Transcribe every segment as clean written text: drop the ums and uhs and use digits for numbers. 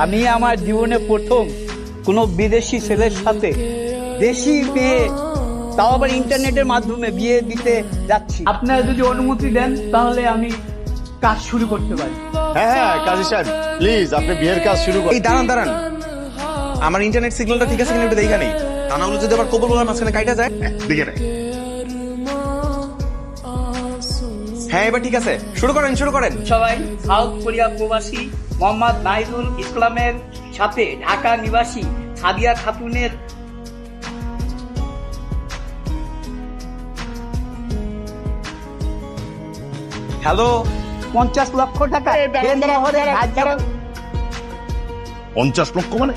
আমি আমার জীবনে প্রথম কোনো বিদেশি ছেলের সাথে দেশি মেয়ে, তাও আবার ইন্টারনেটের মাধ্যমে বিয়ে দিতে যাচ্ছি। আপনারা যদি অনুমতি দেন তাহলে আমি কাজ শুরু করতে পারি। হ্যাঁ কাজী সাহেব প্লিজ আপনি বিয়ের কাজ শুরু করুন। এই দাঁড়ান, আমার ইন্টারনেট সিগন্যালটা ঠিক আছে কিনা একটু দেখা নেই, তা না হলে যদি আবার কবুল বলার মাঝখানে কাইটা যায়। দিকে নেই। হ্যাঁ এবার ঠিক আছে, শুরু করেন। সবাই সাউথ কোরিয়া প্রবাসী মোহাম্মদ নাহিদুল ইসলামের সাথে ঢাকা নিবাসী সাদিয়া খাতুনের হ্যালো, 50 লক্ষ টাকা 50 লক্ষ মানে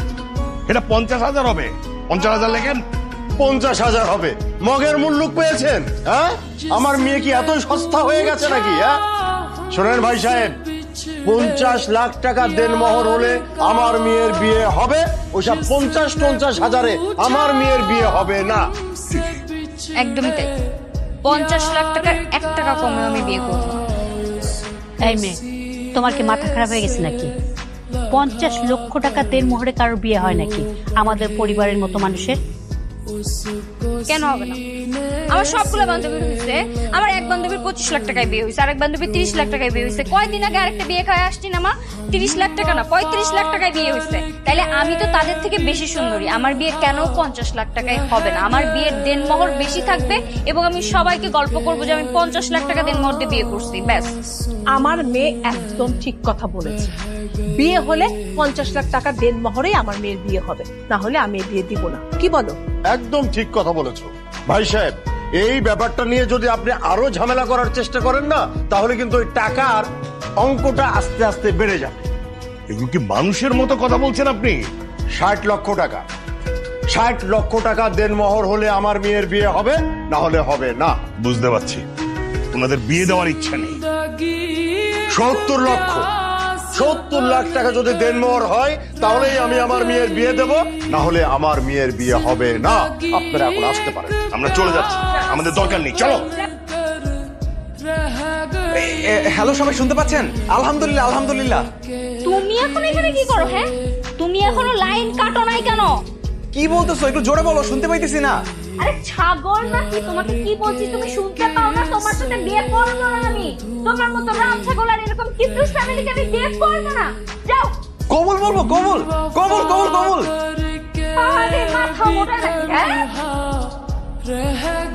এটা 50,000 হবে। 50,000 লেখেন। 50,000 হবে। মগের মুল্লুক পেয়েছেন? হ্যাঁ, আমার মেয়ে কি এত সস্তা হয়ে গেছে নাকি? হ্যাঁ, শোনেন ভাই সাহেব, 50 লাখ টাকা দেনমোহর হলে আমার মেয়ের বিয়ে হবে। ওইসব 50 হাজারে আমার মেয়ের বিয়ে হবে না। একদমই তাই। 50 লাখ টাকার 1 টাকা কমে আমি বিয়ে করব। এই মেয়ে, তোমার কি মাথা খারাপ হয়ে গেছে নাকি? 50 লক্ষ টাকা দেনমোহরে কারোর বিয়ে হয় নাকি আমাদের পরিবারের মতো মানুষের? কেন হবে না? আমার সবগুলো বান্ধবী হয়েছে। আমার এক বান্ধবীর 25 লাখ টাকায় বিয়ে হয়েছে, আরেক বান্ধবীর 30 লাখ টাকায় বিয়ে হয়েছে। কয়দিন আগে আরেকটা বিয়ে খায় আসছি না মা, 30 লাখ টাকা না 35 লাখ টাকায় বিয়ে হয়েছে। তাইলে আমি তো তাদের থেকে বেশি সুন্দরী, আমার বিয়ে কেন 50 লাখ টাকায় হবে না? আমার বিয়ের দেনমোহর বেশি থাকবে এবং আমি সবাইকে গল্প করবো যে আমি 50 লাখ টাকা দেনমোহর দিয়ে বিয়ে করছি, ব্যাস। আমার মেয়ে একদম ঠিক কথা বলেছে। বিয়ে হলে 50 লাখ টাকা দেনমোহরেই আমার মেয়ের বিয়ে হবে, না হলে আমি বিয়ে দিব না। কি বলো? একদম ঠিক কথা বলেছো ভাই সাহেব। এই ব্যাপারটা নিয়ে যদি আপনি আরো ঝামেলা করার চেষ্টা করেন না, তাহলে কিন্তু ওই টাকার অঙ্কটা আস্তে আস্তে বেড়ে যাবে। এগুলো কি মানুষের মতো কথা বলছেন আপনি? 60 লক্ষ টাকা, 60 লক্ষ টাকা দেনমোহর হলে আমার মেয়ের বিয়ে হবে, না হলে হবে না। বুঝতে পারছি ওনাদের বিয়ে দেওয়ার ইচ্ছা নেই। 70 লাখ টাকা যদি দেনমোহর হয় তাহলেই আমি আমার মেয়ের বিয়ে দেব, না হলে আমার মেয়ের বিয়ে হবে না। আপনারা এখন আসতে পারেন, আমরা চলে যাচ্ছি, আমাদের দরকার নেই, চলো। হ্যালো, সবাই শুনতে পাচ্ছেন? আলহামদুলিল্লাহ। তুমি এখন এখানে কি করো? হ্যাঁ, তুমি এখনো লাইন কাটো নাই কেন? কি বলতেছো? একটু জোরে বলো, শুনতে পাইতেছি না। আরে ছাগল নাকি? তোমাকে কি বলছি তুমি শুনতে পাও না? তোমার সাথে বিয়ে করবো না আমি। তোমার মতো রাম ছাগল আর এরকম কিপ্টুস ফ্যামিলিকে আমি বিয়ে করবো না। যাও। কবুল বলবো, কবুল। আরে মাথা মোটা নাকি? হ্যাঁ